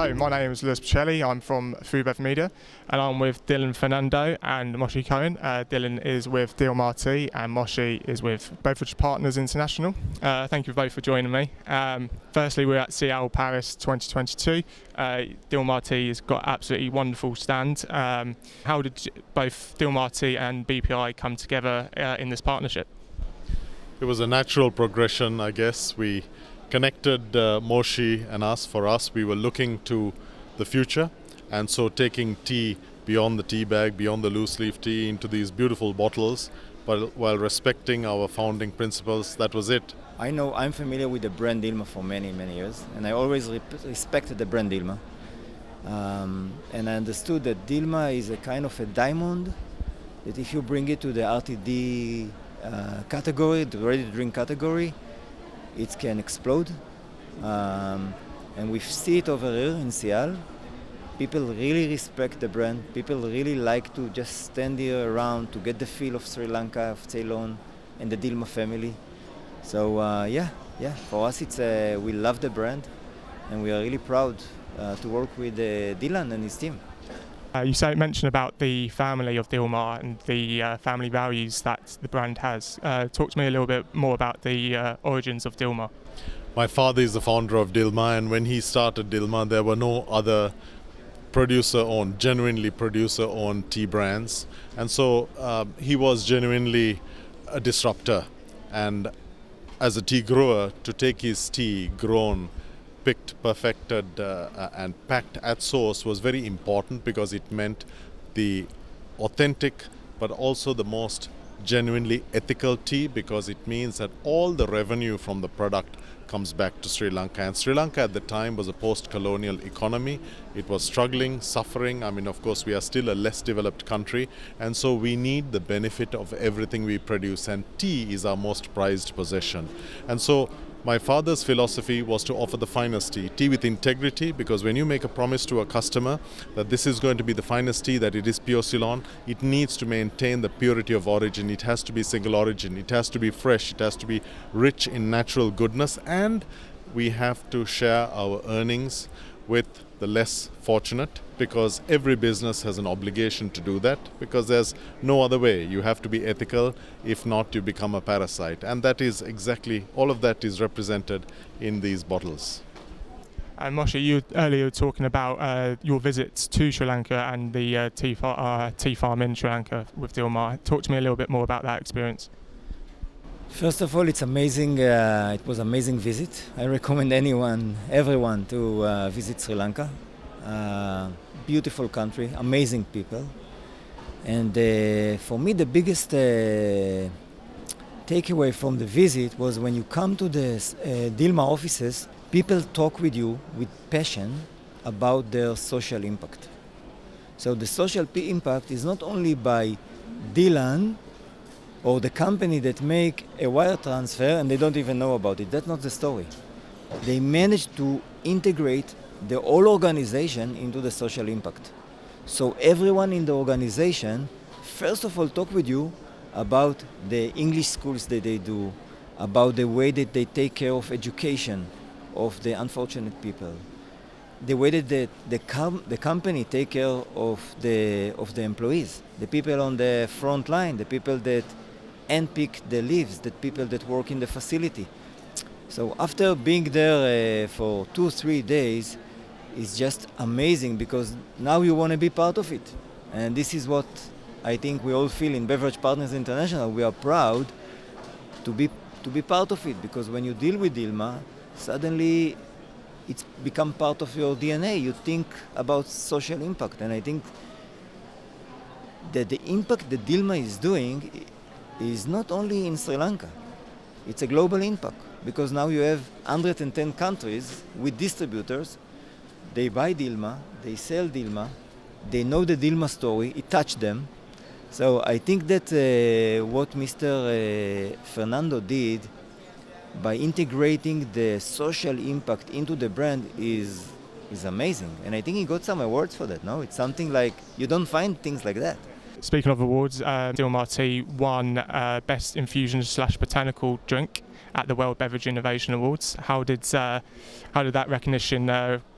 Hello, my name is Lewis Pacelli. I'm from FoodBev Media, and I'm with Dilhan Fernando and Moshy Cohen. Dilhan is with Dilmah Tea and Moshy is with Beverage Partners International. Thank you both for joining me. Firstly, we're at SIAL Paris 2022. Dilmah Tea has got absolutely wonderful stand. How did both Dilmah Tea and BPI come together in this partnership? It was a natural progression, I guess. We connected Moshy and us. For us, we were looking to the future, and so taking tea beyond the tea bag, beyond the loose leaf tea, into these beautiful bottles, but while respecting our founding principles. That was it. I know I'm familiar with the brand Dilmah for many years, and I always respected the brand Dilmah. And I understood that Dilmah is a kind of a diamond, that if you bring it to the RTD category, the ready-to-drink category, it can explode. And we see it over here in SIAL. People really respect the brand. People really like to just stand here around to get the feel of Sri Lanka, of Ceylon, and the Dilmah family. So yeah, for us we love the brand, and we are really proud to work with Dilhan and his team. You mentioned about the family of Dilmah and the family values that the brand has. Talk to me a little bit more about the origins of Dilmah. My father is the founder of Dilmah, and when he started Dilmah, there were no other genuinely producer-owned tea brands. And so he was genuinely a disruptor. And as a tea grower, to take his tea grown, picked, perfected and packed at source was very important, because it meant the authentic but also the most genuinely ethical tea, because it means that all the revenue from the product comes back to Sri Lanka. And Sri Lanka at the time was a post-colonial economy. It was struggling, suffering. I mean, of course, we are still a less developed country, and so we need the benefit of everything we produce, and tea is our most prized possession. And so my father's philosophy was to offer the finest tea with integrity, because when you make a promise to a customer that this is going to be the finest tea, that it is pure Ceylon, it needs to maintain the purity of origin. It has to be single origin, it has to be fresh, it has to be rich in natural goodness, and we have to share our earnings with the less fortunate, because every business has an obligation to do that, because there's no other way. You have to be ethical. If not, you become a parasite. And that is exactly, all of that is represented in these bottles. And Moshy, you earlier were talking about your visits to Sri Lanka and the tea farm in Sri Lanka with Dilmah. Talk to me a little bit more about that experience. First of all, it's amazing. It was an amazing visit. I recommend everyone to visit Sri Lanka. Beautiful country, amazing people. And for me, the biggest takeaway from the visit was when you come to the Dilmah offices, people talk with you with passion about their social impact. So the social impact is not only by Dilhan or the company that make a wire transfer and they don't even know about it. That's not the story. They managed to integrate the whole organization into the social impact. So everyone in the organization, first of all, talk with you about the English schools that they do, about the way that they take care of education of the unfortunate people, the way that the company take care of the employees, the people on the front line, the people that handpick the leaves, the people that work in the facility. So after being there for 2-3 days, it's just amazing, because now you want to be part of it. And this is what I think we all feel in Beverage Partners International. We are proud to be part of it, because when you deal with Dilmah, suddenly it's become part of your DNA. You think about social impact, and I think that the impact that Dilmah is doing is not only in Sri Lanka, it's a global impact, because now you have 110 countries with distributors. They buy Dilmah, they sell Dilmah, they know the Dilmah story, it touched them. So I think that what Mr. Fernando did by integrating the social impact into the brand is amazing. And I think he got some awards for that, no? It's something like, you don't find things like that. Speaking of awards, Dilmah Tea won Best Infusion / Botanical Drink at the World Beverage Innovation Awards. How did that recognition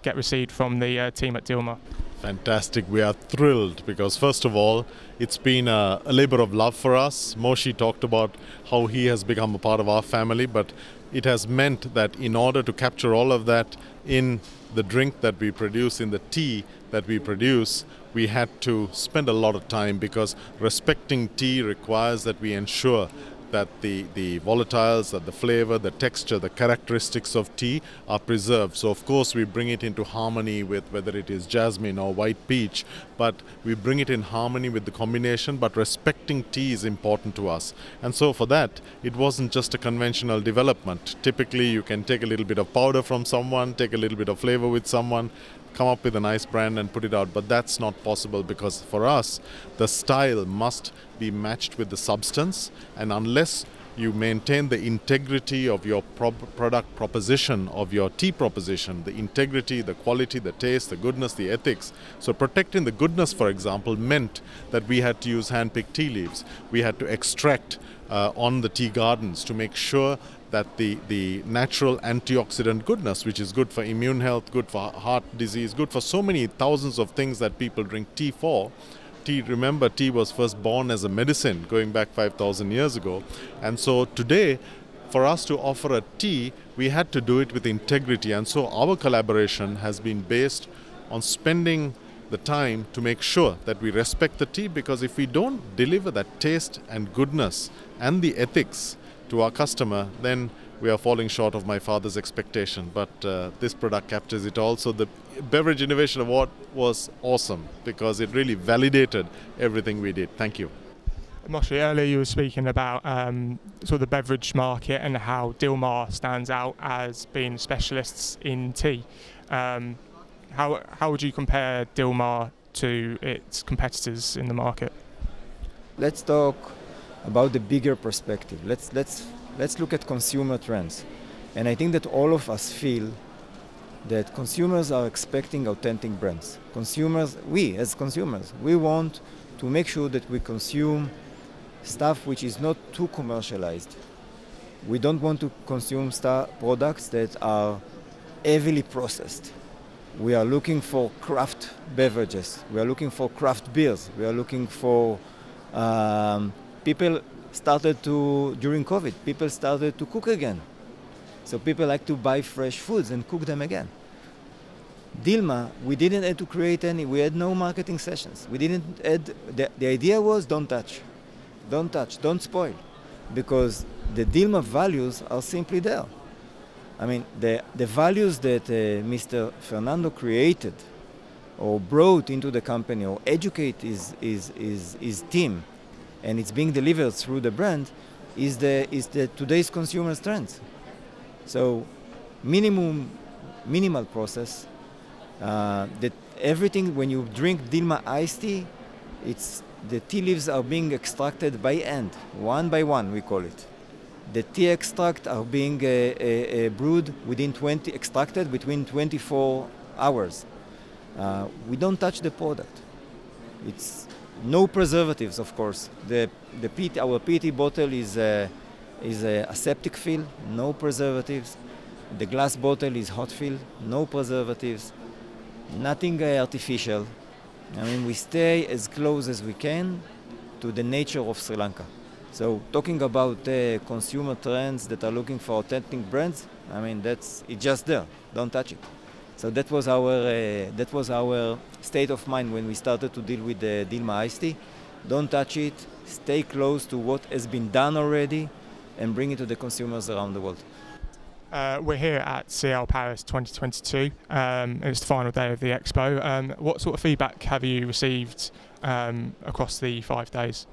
get received from the team at Dilmah? Fantastic. We are thrilled because, first of all, it's been a labor of love for us. Moshy talked about how he has become a part of our family, but it has meant that in order to capture all of that in the drink that we produce, in the tea that we produce, we had to spend a lot of time, because respecting tea requires that we ensure that the volatiles, that the flavor, the texture, the characteristics of tea are preserved. So of course we bring it into harmony with whether it is jasmine or white peach, but we bring it in harmony with the combination, but respecting tea is important to us. And so for that, it wasn't just a conventional development. Typically you can take a little bit of powder from someone, take a little bit of flavor with someone, come up with a nice brand and put it out, but that's not possible, because for us the style must be matched with the substance, and unless you maintain the integrity of your product proposition, of your tea proposition, the integrity, the quality, the taste, the goodness, the ethics. So protecting the goodness, for example, meant that we had to use hand-picked tea leaves. We had to extract on the tea gardens to make sure that the natural antioxidant goodness, which is good for immune health, good for heart disease, good for so many thousands of things that people drink tea for. Remember, tea was first born as a medicine going back 5,000 years ago. And so today, for us to offer a tea, we had to do it with integrity. And so our collaboration has been based on spending the time to make sure that we respect the tea, because if we don't deliver that taste and goodness and the ethics to our customer, then we are falling short of my father's expectation. But this product captures it all. So the Beverage Innovation Award was awesome because it really validated everything we did. Thank you. Moshy, earlier you were speaking about sort of the beverage market and how Dilmah stands out as being specialists in tea. How would you compare Dilmah to its competitors in the market? Let's talk about the bigger perspective. Let's look at consumer trends. And I think that all of us feel that consumers are expecting authentic brands. We as consumers, we want to make sure that we consume stuff which is not too commercialized. We don't want to consume products that are heavily processed. We are looking for craft beverages. We are looking for craft beers. We are looking for people started to, during COVID, people started to cook again. So people like to buy fresh foods and cook them again. Dilmah, we didn't have to create we had no marketing sessions. We didn't add, the idea was don't touch, don't spoil. Because the Dilmah values are simply there. I mean, the values that Mr. Fernando created or brought into the company or educate his team, and it's being delivered through the brand, is the today's consumer trends. So minimal process, that everything, when you drink Dilmah Ice Tea, the tea leaves are being extracted by hand, one by one we call it. The tea extract are being brewed extracted between 24 hours. We don't touch the product. It's no preservatives, of course. Our PET bottle is a aseptic fill, no preservatives. The glass bottle is hot fill, no preservatives, nothing artificial. I mean, we stay as close as we can to the nature of Sri Lanka. So talking about consumer trends that are looking for authentic brands, I mean, it's just there. Don't touch it. So that was our state of mind when we started to deal with the Dilmah Ice Tea. Don't touch it. Stay close to what has been done already, and bring it to the consumers around the world. We're here at SIAL Paris 2022. It's the final day of the expo. What sort of feedback have you received across the 5 days?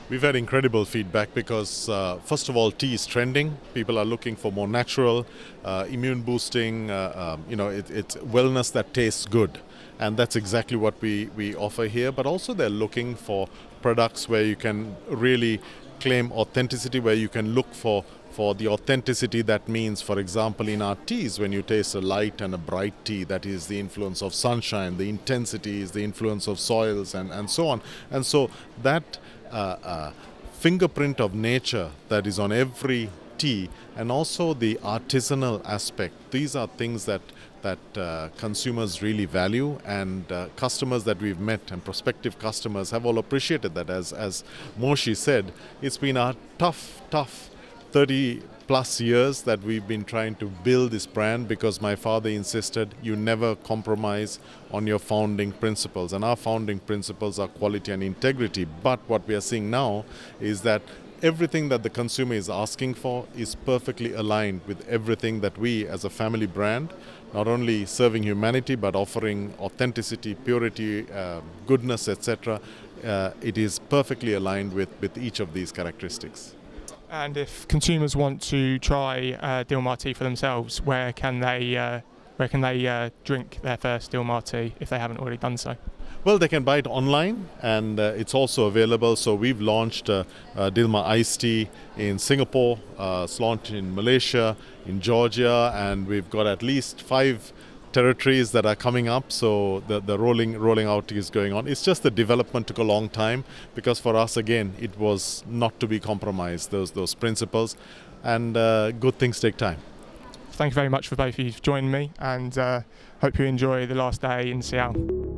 We've had incredible feedback because, first of all, tea is trending. People are looking for more natural, immune boosting, it's wellness that tastes good. And that's exactly what we offer here. But also they're looking for products where you can really claim authenticity, where you can look for the authenticity. That means, for example, in our teas, when you taste a light and a bright tea, that is the influence of sunshine. The intensity is the influence of soils and so on. And so that fingerprint of nature that is on every tea and also the artisanal aspect. These are things that consumers really value, and customers that we've met and prospective customers have all appreciated that. As Moshy said, it's been a tough 30 plus years that we've been trying to build this brand, because my father insisted you never compromise on your founding principles, and our founding principles are quality and integrity. But what we are seeing now is that everything that the consumer is asking for is perfectly aligned with everything that we as a family brand, not only serving humanity but offering authenticity, purity, goodness, etc. It is perfectly aligned with each of these characteristics. And if consumers want to try Dilmah tea for themselves, where can they drink their first Dilmah tea if they haven't already done so? Well, they can buy it online, and it's also available. So we've launched Dilmah Ice Tea in Singapore, it's launched in Malaysia, in Georgia, and we've got at least 5 territories that are coming up. So the rolling out is going on. It's just the development took a long time, because for us, again, it was not to be compromised, those principles, and good things take time. Thank you very much for both of you for joining me, and hope you enjoy the last day in SIAL.